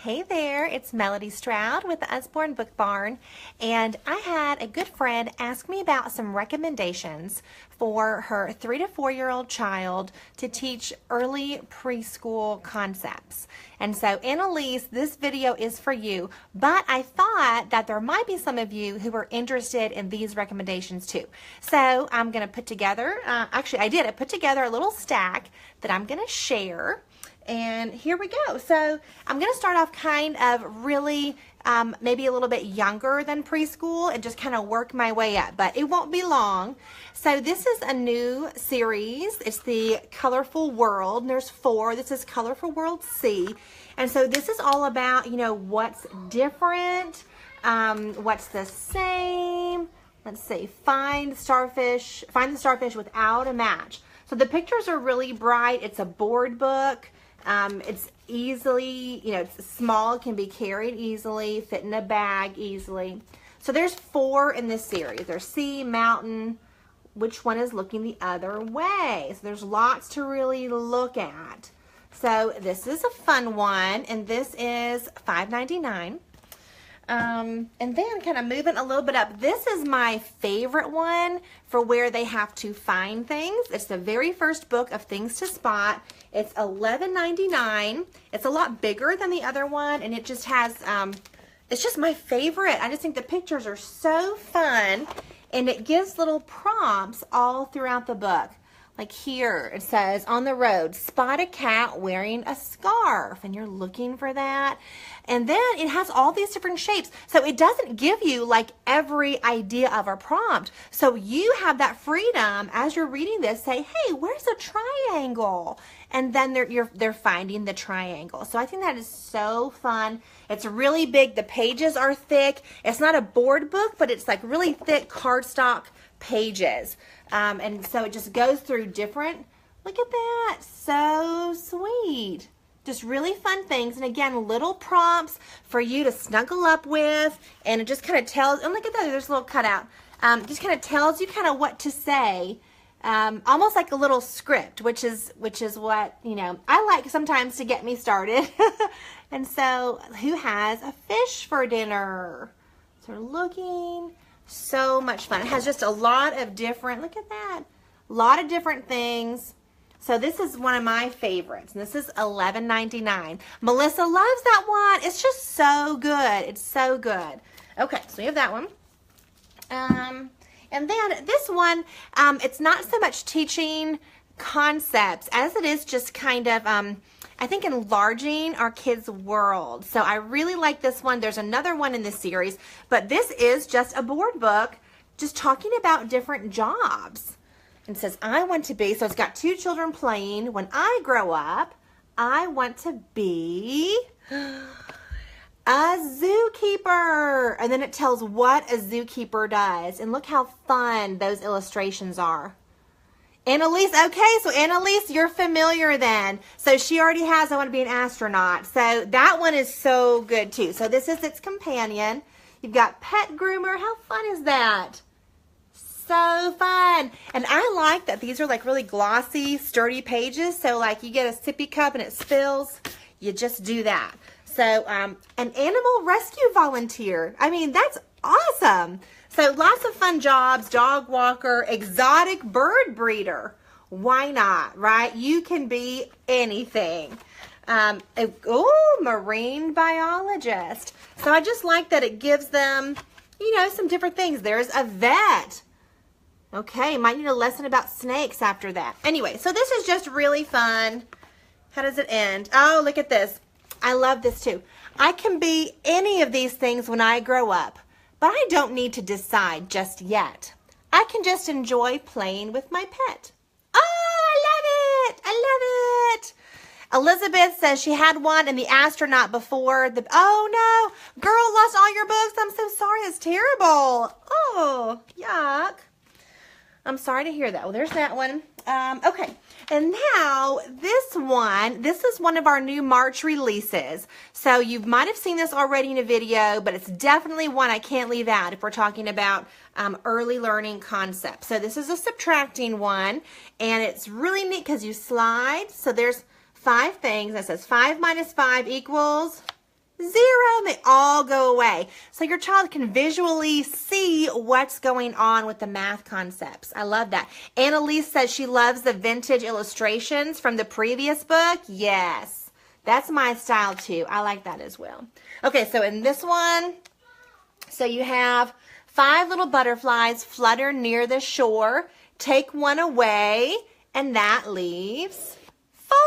Hey there, it's Melody Stroud with the Usborne Book Barn, and I had a good friend ask me about some recommendations for her 3 to 4-year-old child to teach early preschool concepts. And so, Annalise, this video is for you, but I thought that there might be some of you who are interested in these recommendations too. So I'm going to put together, I put together a little stack that I'm going to share. And here we go. So I'm going to start off kind of really maybe a little bit younger than preschool and just kind of work my way up, but it won't be long. So this is a new series. It's the Colorful World. And there's 4. This is Colorful World C. And so this is all about, you know, what's different, what's the same. Let's see, find the starfish without a match. So the pictures are really bright. It's a board book. It's easily, you know, it's small, can be carried easily, fit in a bag easily. So there's 4 in this series. There's sea, mountain, which one is looking the other way. So there's lots to really look at. So this is a fun one, and this is $5.99. And then kind of moving a little bit up, this is my favorite one for where they have to find things. It's the very first book of Things to Spot. It's $11.99. It's a lot bigger than the other one, and it just has, it's just my favorite. I just think the pictures are so fun, and it gives little prompts all throughout the book. Like here, it says, on the road, spot a cat wearing a scarf, and you're looking for that. And then it has all these different shapes. So it doesn't give you like every idea of a prompt. So you have that freedom as you're reading this, say, hey, where's a triangle? And then they're finding the triangle. So I think that is so fun. It's really big. The pages are thick. It's not a board book, but it's like really thick cardstock pages. And so it just goes through different, look at that, so sweet. Just really fun things, and again, little prompts for you to snuggle up with, and it just kind of tells, and look at that, there's a little cutout. Just kind of tells you kind of what to say, almost like a little script, which is what, you know, I like sometimes to get me started. And so, who has a fish for dinner? So we're looking. So much fun. It has just a lot of different, look at that, a lot of different things. So this is one of my favorites, and this is $11.99. Melissa loves that one. It's just so good. It's so good. Okay, so we have that one. And then this one, it's not so much teaching concepts as it is just kind of, I think, enlarging our kids' world. So I really like this one. There's another one in this series, but this is just a board book just talking about different jobs. And it says, I want to be, so it's got 2 children playing. When I grow up, I want to be a zookeeper. And then it tells what a zookeeper does. And look how fun those illustrations are. Annalise, okay, so Annalise, you're familiar then. So she already has, I want to be an astronaut. So that one is so good too. So this is its companion. You've got pet groomer. How fun is that? So fun. And I like that these are like really glossy, sturdy pages. So like you get a sippy cup and it spills, you just do that. So an animal rescue volunteer. I mean, that's awesome. So lots of fun jobs, dog walker, exotic bird breeder. Why not, right? You can be anything. Marine biologist. So I just like that it gives them, you know, some different things. There's a vet. Okay, might need a lesson about snakes after that. Anyway, so this is just really fun. How does it end? Oh, look at this. I love this too. I can be any of these things when I grow up. But I don't need to decide just yet. I can just enjoy playing with my pet. Oh, I love it. I love it. Elizabeth says she had one in the astronaut before. Oh, no. Girl, lost all your books. I'm so sorry. It's terrible. Oh, yuck. I'm sorry to hear that. Well, there's that one. Okay. And now this is one of our new March releases. So you might have seen this already in a video, but it's definitely one I can't leave out if we're talking about early learning concepts. So this is a subtracting one, and it's really neat because you slide. So there's 5 things. That says 5 minus 5 equals zero, and they all go away. So your child can visually see what's going on with the math concepts. I love that. Annalise says she loves the vintage illustrations from the previous book. Yes, that's my style too. I like that as well. Okay, so in this one, so you have 5 little butterflies flutter near the shore. Take one away, and that leaves 4.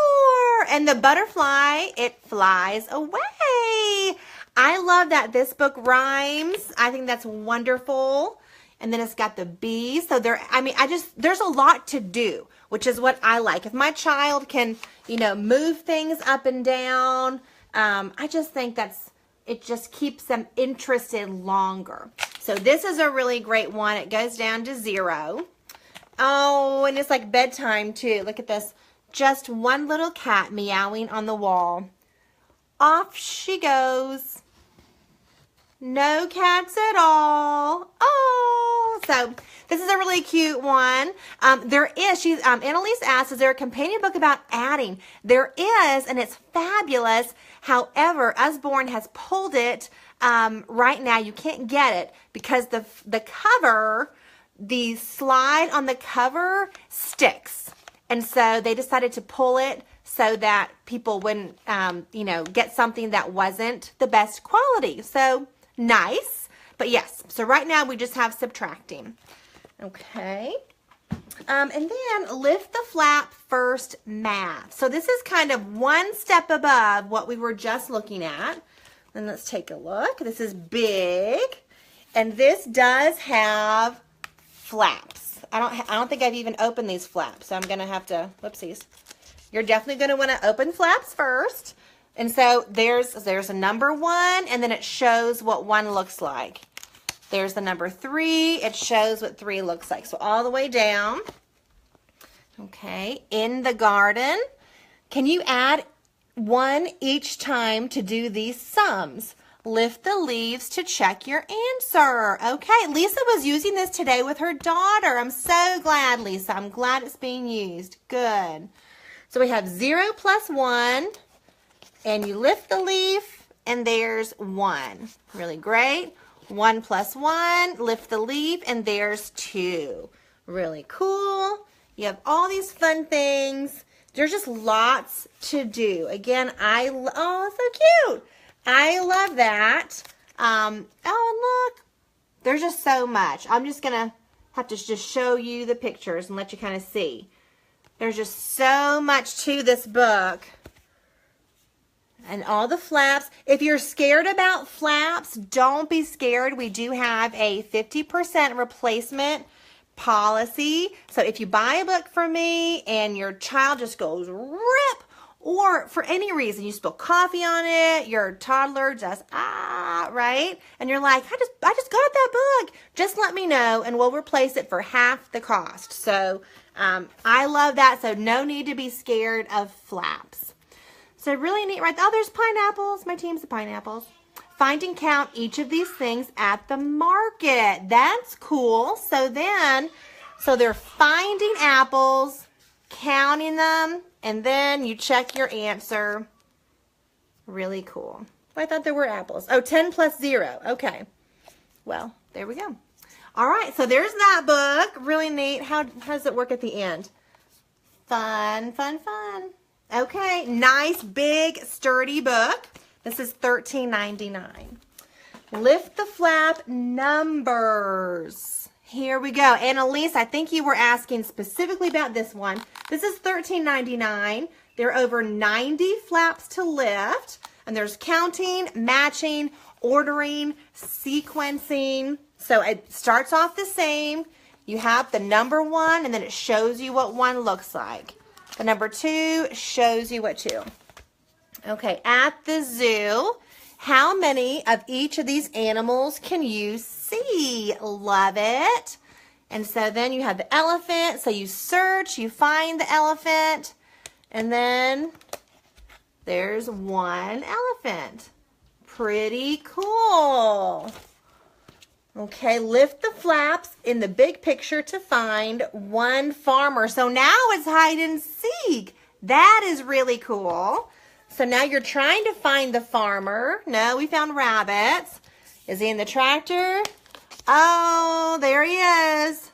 And the butterfly, it flies away. I love that this book rhymes. I think that's wonderful. And then it's got the bees. So there's a lot to do, which is what I like. If my child can, move things up and down, I just think it just keeps them interested longer. So this is a really great one. It goes down to 0. Oh, and it's like bedtime too. Look at this. Just one little cat meowing on the wall. Off she goes. No cats at all. Oh, so this is a really cute one. Annalise asks, is there a companion book about adding? There is, and it's fabulous. However, Usborne has pulled it right now. You can't get it because the cover, the slide on the cover sticks. And so they decided to pull it so that people wouldn't, get something that wasn't the best quality. So nice. But yes, so right now we just have subtracting. Okay. And then lift the flap first math. So this is kind of one step above what we were just looking at. And let's take a look. This is big. And this does have flaps. I don't think I've even opened these flaps, so I'm going to have to, whoopsies. You're definitely going to want to open flaps first. And so there's a number 1, and then it shows what 1 looks like. There's the number 3. It shows what 3 looks like. So all the way down. Okay, in the garden. Can you add 1 each time to do these sums? Lift the leaves to check your answer. Okay, Lisa was using this today with her daughter. I'm so glad, Lisa. I'm glad it's being used. Good. So we have 0 plus 1, and you lift the leaf, and there's 1. Really great. 1 plus 1, lift the leaf, and there's 2. Really cool. You have all these fun things. There's just lots to do. Again, oh, so cute. I love that. Oh, look. There's just so much. I'm just going to have to just show you the pictures and let you kind of see. There's just so much to this book. And all the flaps. If you're scared about flaps, don't be scared. We do have a 50% replacement policy. So if you buy a book from me and your child just goes rip, or for any reason, you spill coffee on it, your toddler just, right? And you're like, I just got that book. Just let me know, and we'll replace it for half the cost. So I love that. So no need to be scared of flaps. So really neat, right? Oh, there's pineapples. My team's the pineapples. Find and count each of these things at the market. That's cool. So they're finding apples, counting them, and then you check your answer. Really cool. I thought there were apples. Oh, 10 plus 0. Okay. Well, there we go. All right, so there's that book. Really neat. How does it work at the end? Fun, fun, fun. Okay, nice, big, sturdy book. This is $13.99. Lift the flap numbers. Here we go. Annalise, I think you were asking specifically about this one. This is $13.99. There are over 90 flaps to lift. And there's counting, matching, ordering, sequencing. So it starts off the same. You have the number 1, and then it shows you what 1 looks like. The number 2 shows you what 2. Okay, at the zoo, how many of each of these animals can you see? Love it. And so then you have the elephant. So you search, you find the elephant, and then there's 1 elephant. Pretty cool. Okay, lift the flaps in the big picture to find 1 farmer. So now it's hide and seek. That is really cool. So now you're trying to find the farmer. No, we found rabbits. Is he in the tractor? Oh, there he is.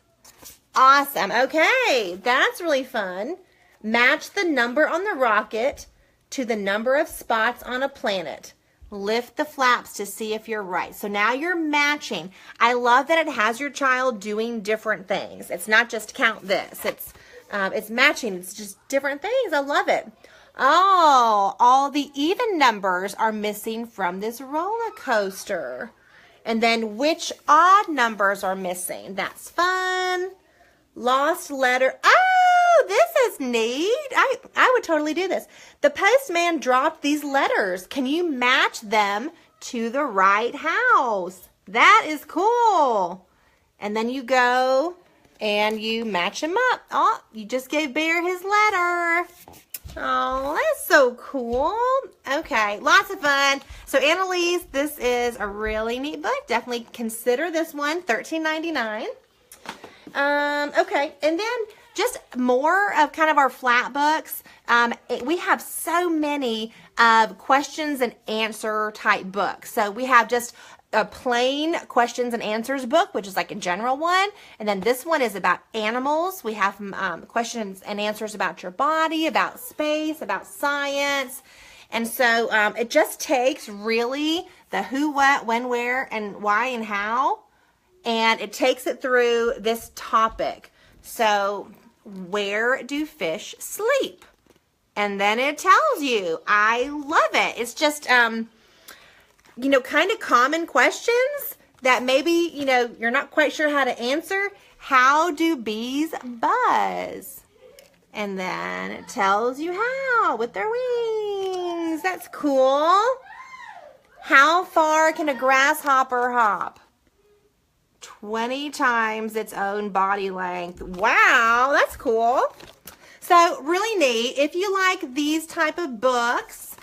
Awesome. Okay, that's really fun. Match the number on the rocket to the number of spots on a planet. Lift the flaps to see if you're right. So now you're matching. I love that it has your child doing different things. It's not just count this. It's matching. It's just different things. I love it. Oh, all the even numbers are missing from this roller coaster. And then which odd numbers are missing? That's fun. Lost letter. Oh, this is neat. I would totally do this. The postman dropped these letters. Can you match them to the right house? That is cool. And then you go and you match them up. Oh, you just gave Bear his letter. Oh, that's so cool. Okay, lots of fun. So Annalise, this is a really neat book. Definitely consider this one, $13.99. Okay, and then just more of kind of our flat books. We have so many questions and answer type books. So we have just a plain questions and answers book, which is like a general one. And then this one is about animals. We have questions and answers about your body, about space, about science. And so it just takes really the who, what, when, where, and why, and how. And it takes it through this topic. So where do fish sleep? And then it tells you. I love it. It's just, you know, kind of common questions that maybe, you know, you're not quite sure how to answer. How do bees buzz? And then it tells you how with their wings. That's cool. How far can a grasshopper hop? 20 times its own body length. Wow, that's cool. So really neat. If you like these type of books,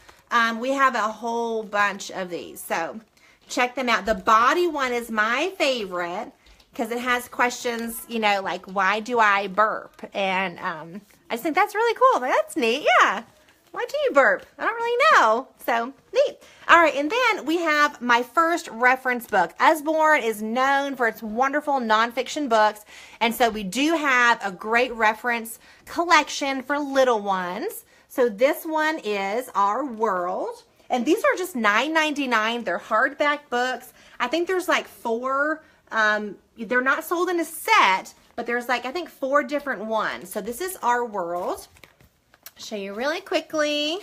we have a whole bunch of these. So check them out. The body one is my favorite because it has questions, you know, like why do I burp? And I just think that's really cool. That's neat. Yeah. Why do you burp? I don't really know. So neat. All right, and then we have my first reference book. Usborne is known for its wonderful nonfiction books, and so we do have a great reference collection for little ones. So this one is Our World, and these are just $9.99. They're hardback books. I think there's like 4. They're not sold in a set, but there's like I think 4 different ones. So this is Our World. Show you really quickly.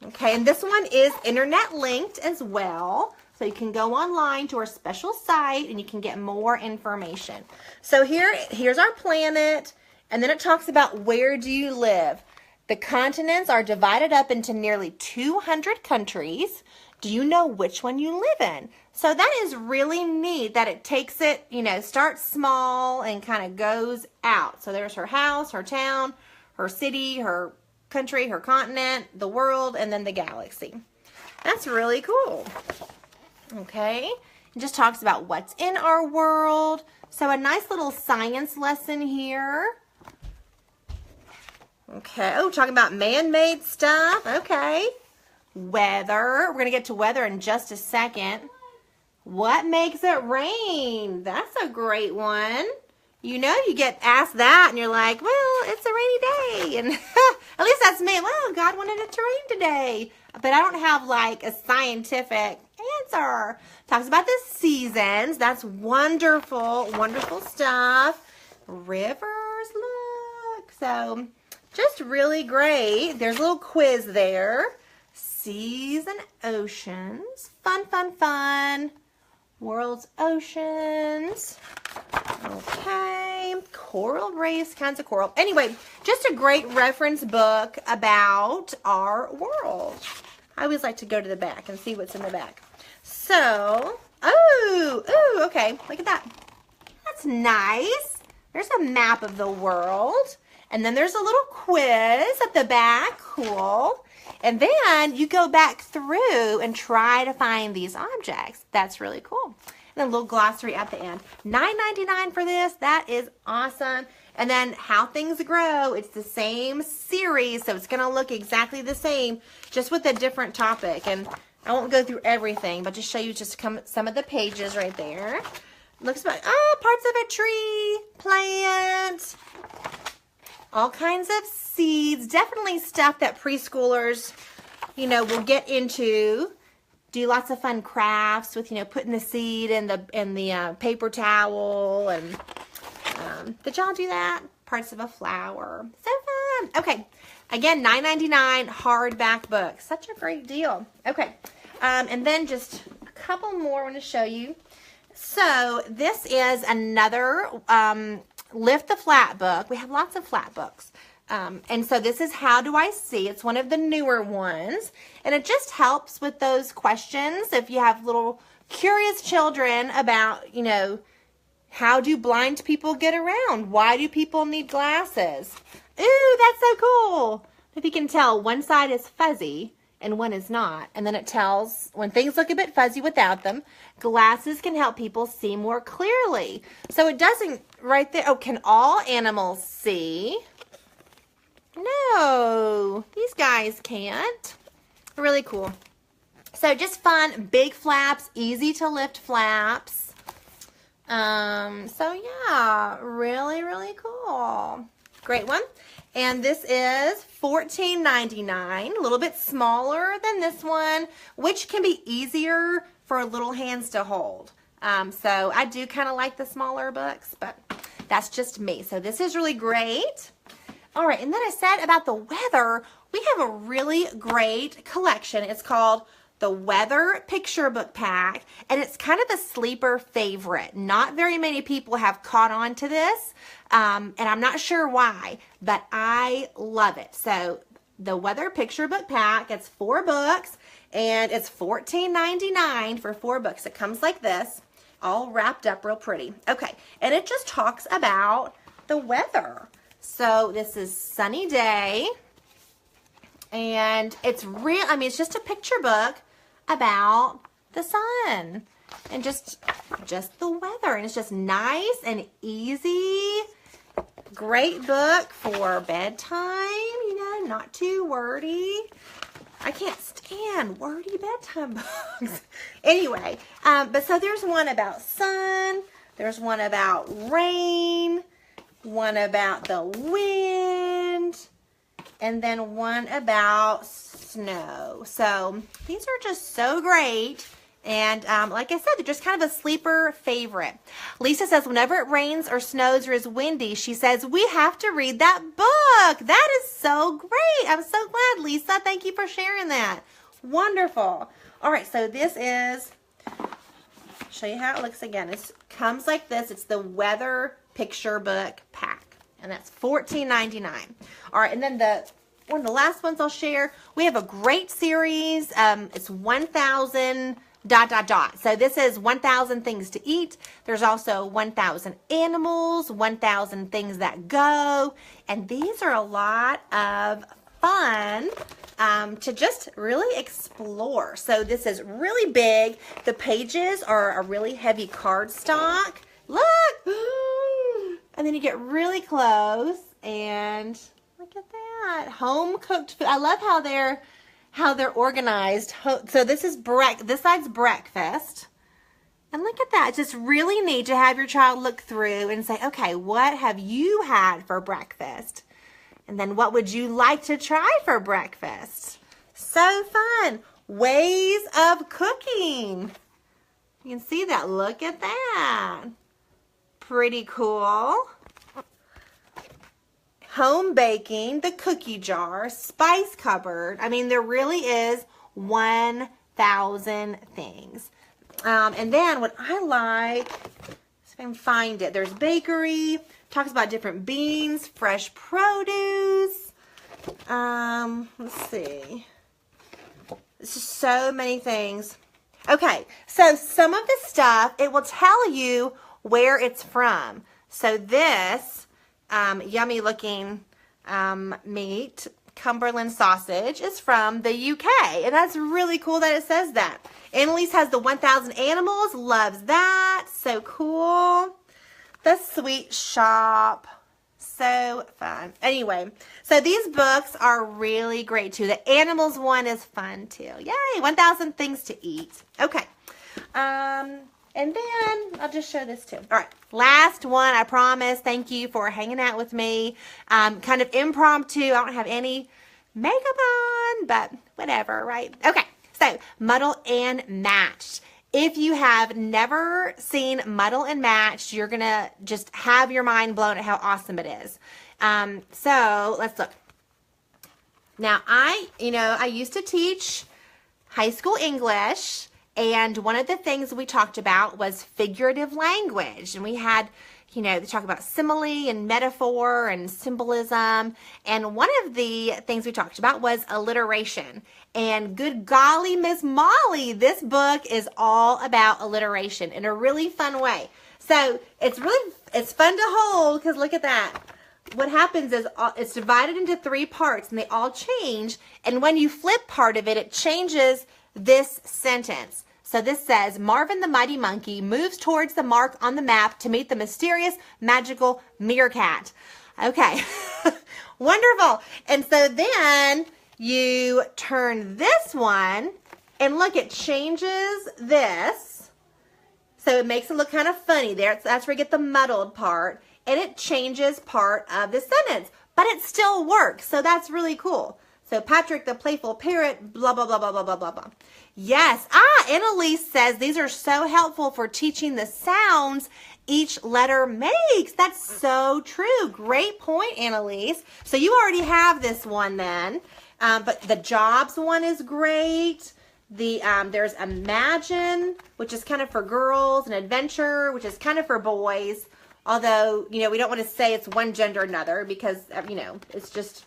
Okay, and this one is internet linked as well. So you can go online to our special site and you can get more information. So here's our planet, and then it talks about where do you live. The continents are divided up into nearly 200 countries. Do you know which one you live in? So that is really neat that it takes it, you know, starts small and kind of goes out. So there's her house, her town, her city, her country, her continent, the world, and then the galaxy. That's really cool. Okay, it just talks about what's in our world. So a nice little science lesson here. Okay, oh, talking about man-made stuff. Okay, weather. We're going to get to weather in just a second. What makes it rain? That's a great one. You know, you get asked that and you're like, well, it's a rainy day. And at least that's me. Well, God wanted it to rain today. But I don't have like a scientific answer. Talks about the seasons. That's wonderful, wonderful stuff. Rivers, look. So just really great. There's a little quiz there. Seas and oceans. Fun, fun, fun. World's oceans. Okay, coral reefs, kinds of coral. Anyway, just a great reference book about our world. I always like to go to the back and see what's in the back. So, ooh, okay, look at that. That's nice. There's a map of the world. And then there's a little quiz at the back. Cool. And then you go back through and try to find these objects. That's really cool. And a little glossary at the end. $9.99 for this. That is awesome. And then How Things Grow, it's the same series, so it's going to look exactly the same, just with a different topic. And I won't go through everything, but just show you just some of the pages right there. Looks like, parts of a tree, plant, all kinds of seeds. Definitely stuff that preschoolers, you know, will get into. Do lots of fun crafts with, you know, putting the seed in the paper towel. And did y'all do that? Parts of a flower. So fun. Okay. Again, $9.99 hardback book. Such a great deal. Okay. And then just a couple more I want to show you. So this is another Lift the Flat book. We have lots of flat books. And so this is How Do I See? It's one of the newer ones. And it just helps with those questions. If you have little curious children about, you know, how do blind people get around? Why do people need glasses? Ooh, that's so cool. If you can tell, one side is fuzzy and one is not. And then it tells when things look a bit fuzzy without them, glasses can help people see more clearly. So it doesn't right there. Oh, can all animals see? No, these guys can't. Really cool. So just fun, big flaps, easy to lift flaps. So yeah, really, really cool. Great one. And this is $14.99, a little bit smaller than this one, which can be easier for little hands to hold. So I do kind of like the smaller books, but that's just me. So this is really great. All right, and then I said about the weather, we have a really great collection. It's called the Weather Picture Book Pack, and it's kind of a sleeper favorite. Not very many people have caught on to this, and I'm not sure why, but I love it. So the Weather Picture Book Pack, it's 4 books, and it's $14.99 for 4 books. It comes like this, all wrapped up real pretty. Okay, and it just talks about the weather. So this is sunny day, and it's real. I mean, it's just a picture book about the sun and just the weather, and it's just nice and easy. Great book for bedtime, you know, not too wordy. I can't stand wordy bedtime books. Anyway, but so there's one about sun, there's one about rain, one about the wind, and then one about snow. So these are just so great. And like I said, they're just kind of a sleeper favorite. Lisa says, whenever it rains or snows or is windy, she says, we have to read that book. That is so great. I'm so glad, Lisa. Thank you for sharing that. Wonderful. All right, so this is, show you how it looks again. It comes like this. It's the Weather Picture Book Pack, and that's $14.99. All right, and then one of the last ones I'll share, we have a great series. It's 1,000 ... So this is 1,000 things to eat. There's also 1,000 animals, 1,000 things that go, and these are a lot of fun to just really explore. So this is really big. The pages are a really heavy cardstock. Look! And then you get really close, and look at that. Home cooked food. I love how they're organized. So this is this side's breakfast. And look at that. It's just really neat to have your child look through and say, okay, what have you had for breakfast? And then what would you like to try for breakfast? So fun. Ways of cooking. You can see that. Look at that. Pretty cool. Home baking, the cookie jar, spice cupboard. I mean, there really is 1,000 things. And then what I like, if I can find it, there's bakery, talks about different beans, fresh produce. Let's see. It's just so many things. Okay, so some of the stuff, it will tell you where it's from. So this yummy looking meat, Cumberland sausage, is from the UK. And that's really cool that it says that. Annalise has the 1,000 animals, loves that. So cool. The Sweet Shop so fun. Anyway, so these books are really great too. The animals one is fun too. Yay, 1,000 Things to Eat. Okay. And then I'll just show this too. All right, last one, I promise. Thank you for hanging out with me. Kind of impromptu. I don't have any makeup on, but whatever, right? Okay, so Muddle and Match. If you have never seen Muddle and Match, you're going to just have your mind blown at how awesome it is. So let's look. Now, I used to teach high school English. And one of the things we talked about was figurative language. And we had, they talk about simile and metaphor and symbolism. And one of the things we talked about was alliteration. And good golly, Miss Molly, this book is all about alliteration in a really fun way. So it's fun to hold because look at that. What happens is it's divided into 3 parts and they all change. And when you flip part of it, it changes this sentence. So this says, Marvin the Mighty Monkey moves towards the mark on the map to meet the mysterious, magical meerkat. Okay, wonderful. And so then you turn this one and look, it changes this. So it makes it look kind of funny there. That's where you get the muddled part. And it changes part of the sentence, but it still works. So that's really cool. So Patrick the playful parrot, blah, blah, blah, blah, blah, blah, blah, blah. Yes. Annalise says these are so helpful for teaching the sounds each letter makes. That's so true. Great point, Annalise. So you already have this one then. But the jobs one is great. There's Imagine, which is kind of for girls, and Adventure, which is kind of for boys. Although, we don't want to say it's one gender or another because, it's just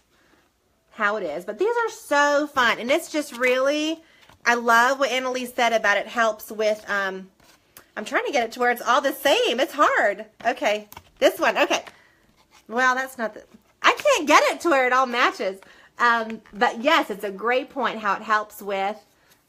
how it is. But these are so fun. And it's just really, I love what Annalise said about it helps with, I'm trying to get it to where it's all the same. It's hard. Okay. This one. Okay. Well, that's not I can't get it to where it all matches. But yes, it's a great point how it helps with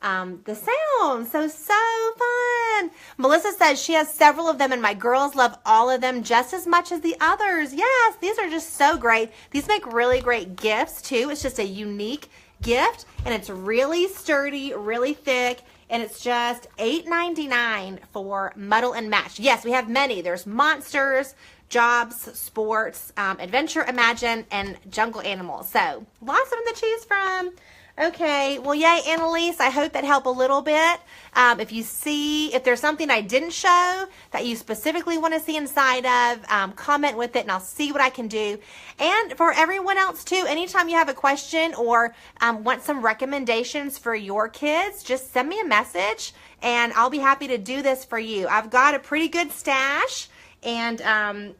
the sound. So fun. Melissa says she has several of them and my girls love all of them just as much as the others. Yes, these are just so great. These make really great gifts too. It's just a unique gift and it's really sturdy, really thick, and it's just $8.99 for Muddle and Match. Yes, we have many. There's Monsters, Jobs, Sports, Adventure, Imagine, and Jungle Animals. So lots of them to choose from. Okay, well, yay, Annalise. I hope that helped a little bit. If there's something I didn't show that you specifically want to see inside of, comment with it and I'll see what I can do. And for everyone else too, anytime you have a question or want some recommendations for your kids, just send me a message and I'll be happy to do this for you. I've got a pretty good stash. And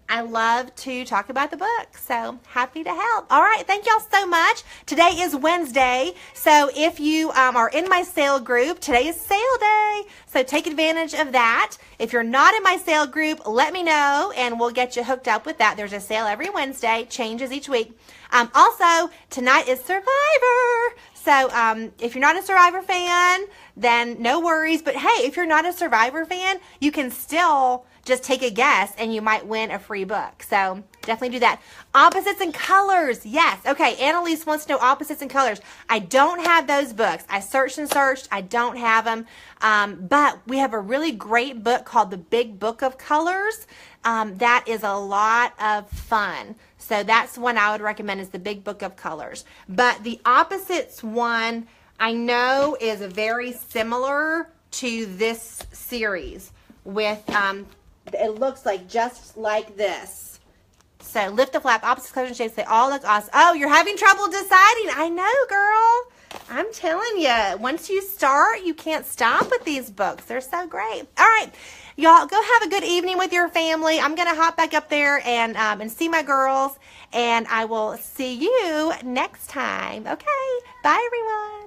I love to talk about the book, so happy to help. All right, thank y'all so much. Today is Wednesday, so if you are in my sale group, today is sale day, so take advantage of that. If you're not in my sale group, let me know, and we'll get you hooked up with that. There's a sale every Wednesday, changes each week. Also, tonight is Survivor. So if you're not a Survivor fan, then no worries. But hey, if you're not a Survivor fan, you can still just take a guess and you might win a free book. So definitely do that. Opposites and colors. Yes. Okay. Annalise wants to know opposites and colors. I don't have those books. I searched and searched. I don't have them. But we have a really great book called The Big Book of Colors. That is a lot of fun. So that's one I would recommend is The Big Book of Colors. But the opposites one I know is very similar to this series with, it looks like just like this. So lift the flap, opposite colors and shapes, they all look awesome. Oh, you're having trouble deciding. I know, girl. I'm telling you, once you start, you can't stop with these books. They're so great. All right, y'all, go have a good evening with your family. I'm going to hop back up there and see my girls, and I will see you next time. Okay, bye, everyone.